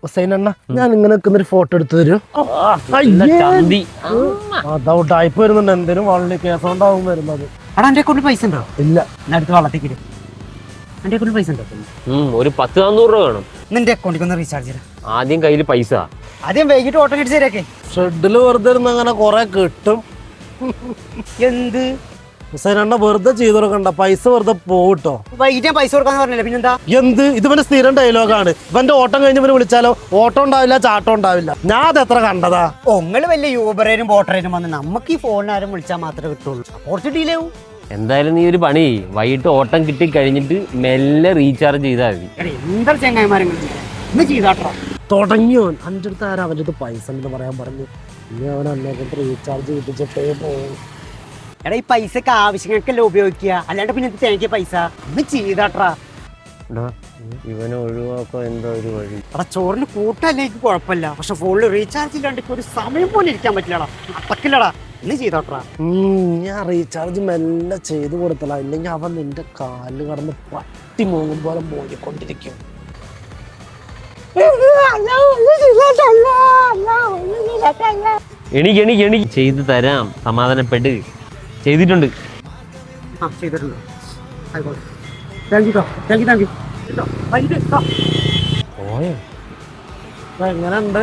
ഹുസൈനണ്ണ ഞാൻ ഇങ്ങനെ നിൽക്കുന്ന ഒരു ഫോട്ടോ എടുത്തു തരും. അതാ ടൈപ്പ് വരുന്നുണ്ട്. എന്തിനും വളരെ കേസോണ്ടാവും വരുന്നത്. എടാ എന്റെ അക്കൗണ്ടിൽ പൈസ ഉണ്ടോ? ഇല്ല. അടുത്ത് വളർത്തിക്കില്ല. എന്റെ അക്കൗണ്ടിൽ പൈസ ഉണ്ടോ? ഒരു 10-400 രൂപ വേണം. നിന്റെ അക്കൗണ്ടിൽ ഒന്ന് റീചാർജ് ചെയ്യണം. ആദ്യം കയ്യിൽ പൈസ. ആദ്യം വൈകിട്ട് ഓട്ടം കിട്ടി ശരിയാക്കേ. ഷെഡില് വെറുതെ ഇരുന്ന് അങ്ങനെ കൊറേ കിട്ടും. എന്ത് ഹുസൈനണ്ണ വെറുതെ ചെയ്തു കൊടുക്കണ്ട, പൈസ വെറുതെ പോട്ടോ. വൈകിട്ട് ഞാൻ പൈസ കൊടുക്കാന്ന് പറഞ്ഞില്ല, പിന്നെന്താ? എന്ത് ഇത് ഇവന്റെ സ്ഥിരം ഡയലോഗാണ്. ഇവന്റെ ഓട്ടം കഴിഞ്ഞവന് വിളിച്ചാലോ ഓട്ടം ഉണ്ടാവില്ല, ചാട്ടം ഉണ്ടാവില്ല. ഞാൻ അത് എത്ര കണ്ടതാ. ഒങ്ങള് വലിയ യൂബറേനും ബോട്ടറേനും വന്ന് നമുക്ക് ഈ ഫോണിന് ആരും വിളിച്ചാൽ മാത്രമേ കിട്ടുള്ളൂ. കുറച്ച് ഡിലേ ആവും. എന്തായാലും നീ ഒരു പണി, വൈകിട്ട് ഓട്ടം കിട്ടി കഴിഞ്ഞിട്ട് മെല്ലെ റീചാർജ് ചെയ്താൽ മതി. എന്താ ചെങ്ങായിമാരെങ്കിലും ചെയ്താട്ടോ. തുടങ്ങിയോ അൻ്റെ അടുത്ത് ആരാ അവൻ്റെ അടുത്ത് പൈസ എന്ന് പറയാൻ പറഞ്ഞു. ഇനി അവൻ അന്നേരത്ത് റീചാർജ് ചെയ്തിട്ടേ പോകും. എടാ ഈ പൈസക്ക് ആവശ്യങ്ങൾക്കല്ലേ ഉപയോഗിക്കുക, അല്ലാണ്ട് പിന്നെ തേങ്ങിയ പൈസ ഒന്ന് ചെയ്താട്ടാ. ഇവനെ ഒഴിവാക്കാൻ എന്താ ഒരു വഴി? എടാ ചോറിന് കൂട്ടല്ലേ എനിക്ക് കുഴപ്പമില്ല, പക്ഷെ ഫോണിൽ റീചാർജ് ഇല്ലാണ്ട് ഒരു സമയം പോലെ ഇരിക്കാൻ പറ്റില്ലടാ. അപ്പക്കില്ലടാ, ഇന്ന് ചെയ്തോട്ടാ. ഞാൻ റീചാർജ് മെല്ലെ ചെയ്ത് കൊടുത്തല, ഇല്ലെങ്കിൽ അവൻ നിന്റെ കാലിൽ കടന്ന് പട്ടി മൂങ്ങും പോലെ മൂങ്ങിക്കൊണ്ടിരിക്കും. എണീക്ക് ചെയ്തു തരാം, സമാധാനപ്പെട്ട്. ചെയ്തിട്ടുണ്ട്. ചെയ്തിട്ടുണ്ടോ? ആയിക്കോട്ടെ. Thank you. എങ്ങനെയുണ്ട്?